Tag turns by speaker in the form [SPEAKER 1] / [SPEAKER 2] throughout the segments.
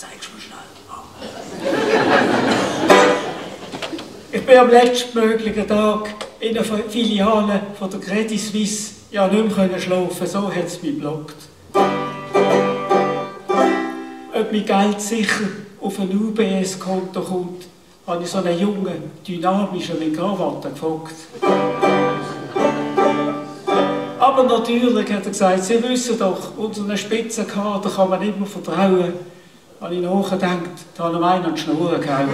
[SPEAKER 1] Zeig's mir schnell. Ich bin am letztmöglichen Tag in der Filiale von der Credit Suisse ja nicht mehr schlafen, so hat es mich geblockt. Ob mein Geld sicher auf ein UBS-Konto kommt, habe ich so einen jungen, dynamischen mit Krawatte gefragt. Aber natürlich hat er gesagt, Sie wissen doch, unseren Spitzenkader kann man nicht mehr vertrauen. Habe ich nachgedacht, da habe ich einen an die Schnur gehauen.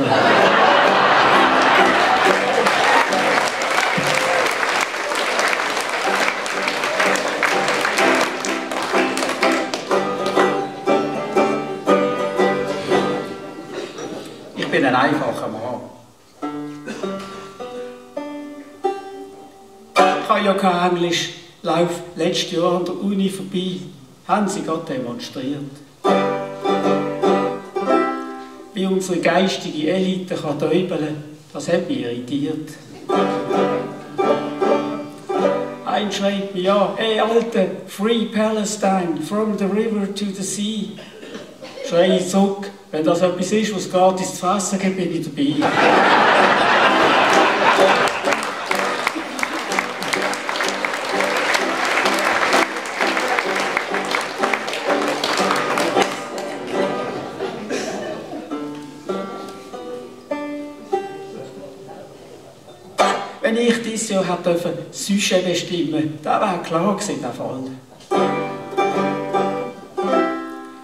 [SPEAKER 1] Ich bin ein einfacher Mann. Ich habe ja kein Englisch. Lauf letztes Jahr an der Uni vorbei, haben sie gerade demonstriert. Wie unsere geistige Elite kann täubeln, das hat mich irritiert. Ein schreibt mir ja, hey Alte, Free Palestine, from the river to the sea. Schreie ich zurück, wenn das etwas ist, was gratis zu fressen gibt, bin ich dabei. Wenn ich dieses Jahr hätte Sujet bestimmen, das wäre klar gewesen, der Fall.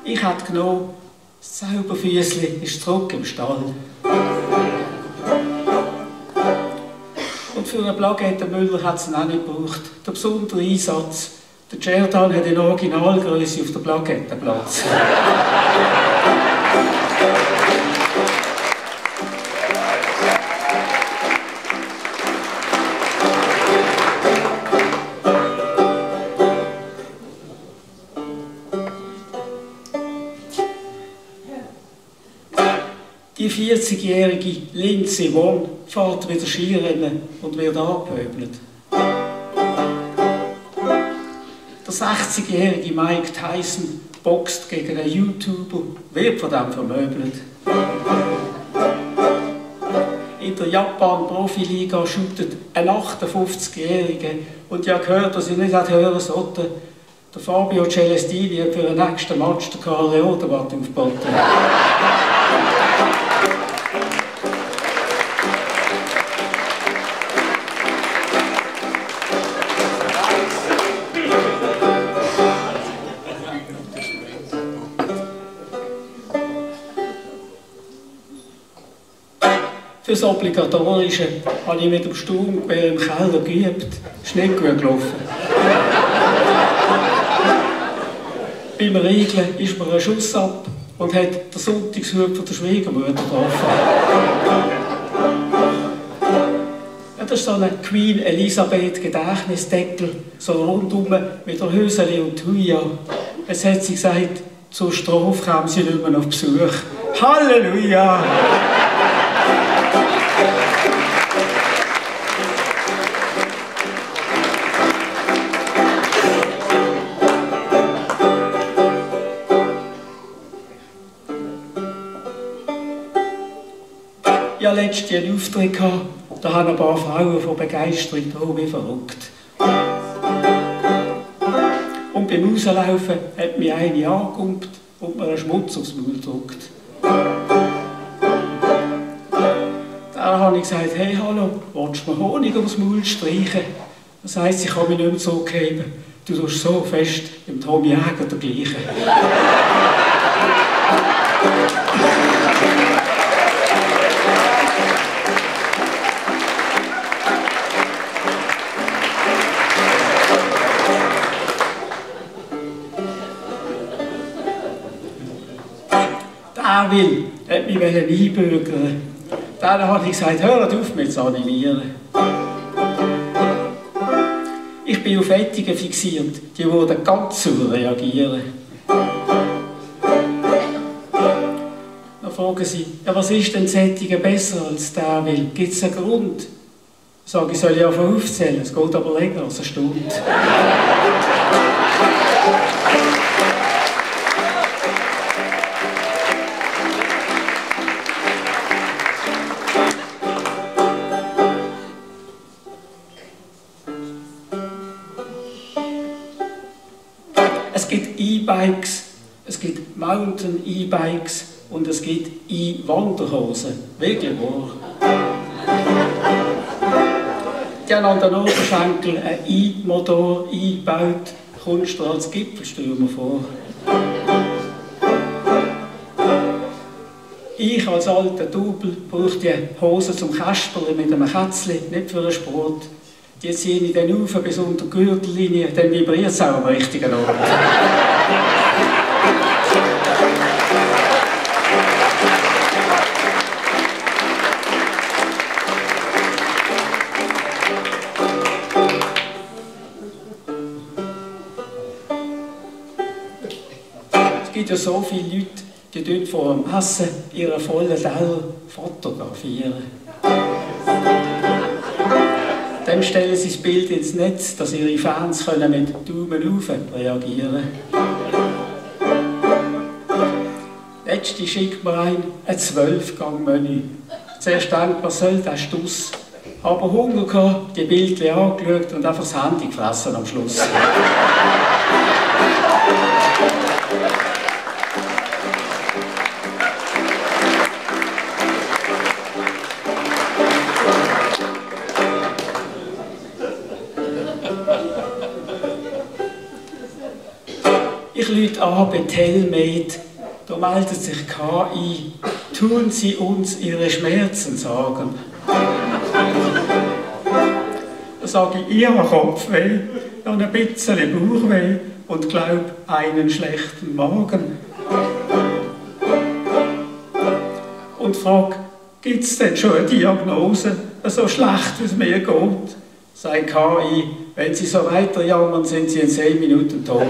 [SPEAKER 1] Ich hätte genommen, das Zauberfüssli ist zurück im Stall. Und für einen Plagettenmüller hat es ihn auch nicht gebraucht. Der besondere Einsatz. Der Cerdan hat in Originalgröße auf der Plakette Platz. Die 40-jährige Lindsay Vonn fährt wieder Skirennen und wird angepöbelt. Der 60-jährige Mike Tyson boxt gegen einen YouTuber, wird von dem vermöbelt. In der Japan-Profiliga shootet ein 58-Jähriger und ich habe gehört, dass ich nicht hören sollte. Der Fabio Celestini hat für den nächsten Match den Karl Odermatt aufgeboten. Fürs Obligatorische habe ich mit dem Sturmgewehr im Keller geübt. Ist nicht gut gelaufen. Beim Regeln ist mir ein Schuss ab und hat den Sonntagshut von der Schwiegermutter getroffen. Ja, das ist so ein Queen Elisabeth Gedächtnisdeckel, so rundum mit der Höseli und Thuja. Jetzt hat sie gesagt, zur Strafe kam sie nicht mehr auf Besuch. Halleluja! Ich hatte letztes Jahr einen Auftritt, da haben ein paar Frauen von Begeisterung da wie verrückt. Und beim Rauslaufen hat mich eine angekumpelt und mir einen Schmutz aufs Maul gedrückt. Da habe ich gesagt, hey, hallo, willst du mir Honig ums Maul streichen? Das heisst, ich kann mich nicht mehr zurückheben. Du tust so fest, im Tommy Jäger dergleichen. Der will, hat mich einbürgern. Dann habe ich gesagt, hör auf mich zu animieren. Ich bin auf Ettigen fixiert, die würden ganz sauer reagieren. Dann fragen sie, ja, was ist denn das Ettigen besser als der will? Gibt es einen Grund? Sage ich, soll ich einfach aufzählen, es geht aber länger als eine Stunde. Es gibt Mountain-E-Bikes und es gibt E-Wanderhosen. Wirklich wahr. Die haben an den Oberschenkeln einen E-Motor eingebaut. Kommst du als Gipfelstürmer vor? Ich als alter Double brauche die Hose zum Kasperlen mit einem Kätzchen, nicht für den Sport. Die ziehe ich dann auf bis unter die Gürtellinie, dann vibriert es auch am richtigen Ort. Es gibt ja so viele Leute, die vor dem Essen ihren vollen Teller fotografieren. Dann stellen sie das Bild ins Netz, dass ihre Fans können mit Daumen auf reagieren können. Letzte schickt mir ein 12-Gang-Menü. Zuerst denkt man, soll das Stuss. Aber Hunger gehabt, die Bildchen angeschaut und einfach das Handy gefressen am Schluss. Ich rufe an bei Telmate, da meldet sich KI. Tun Sie uns Ihre Schmerzen sagen. Da sage ich habe Kopfweh, dann ein bisschen Bauchweh und glaube einen schlechten Magen. Und frage, gibt es denn schon eine Diagnose, so schlecht wie es mir geht? Sagt KI, wenn Sie so weiter jammern, sind Sie in 10 Minuten tot.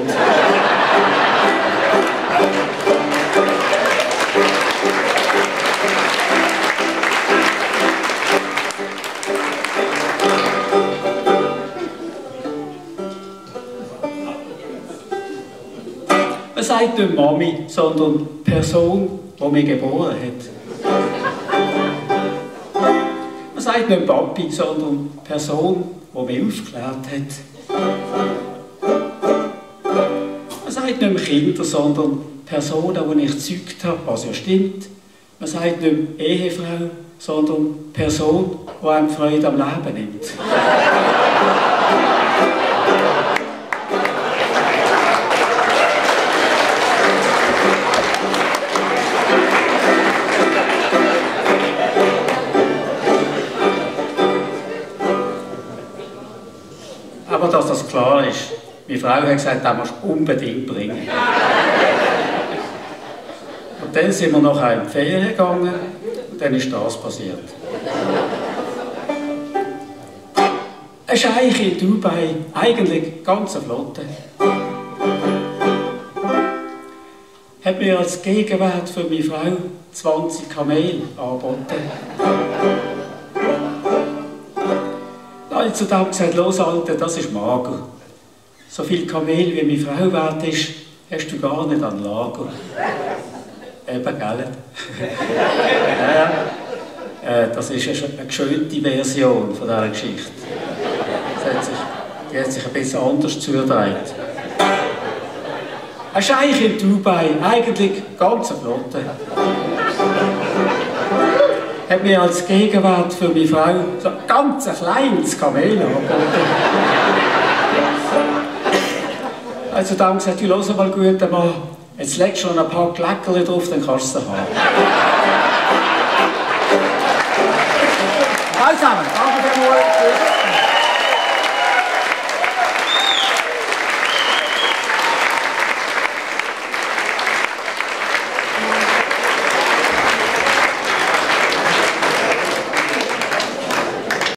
[SPEAKER 1] Man sagt nicht Mami, sondern Person, die mich geboren hat. Man sagt nicht Papi, sondern Person, die mich aufgeklärt hat. Man sagt nicht Kinder, sondern Personen, die ich gezeugt habe, was ja stimmt. Man sagt nicht Ehefrau, sondern Person, die einem Freude am Leben nimmt. Aber dass das klar ist, meine Frau hat gesagt, das musst du unbedingt bringen. Und dann sind wir nachher in die Ferien gegangen und dann ist das passiert. Ein Scheich in Dubai, eigentlich ganz eine Flotte, hat mir als Gegenwert für meine Frau 20 Kamele angeboten. Da habe ich zu dem gesagt, los Alter, das ist mager. So viel Kamel wie meine Frau wert ist, hast du gar nicht an Lager. Eben, gell? Ja, das ist eine geschönte Version von dieser Geschichte. Die hat sich ein bisschen anders zugedreht. Ein Scheich in Dubai, eigentlich ganz eine Flotte, hat mir als Gegenwert für meine Frau so ein ganz kleines Kamel angeboten. Also dann gesagt, ich höre mal gut, Mann, jetzt legst du noch ein paar Leckerli drauf, dann kannst du sie haben. Hallo zusammen, danke vielmals.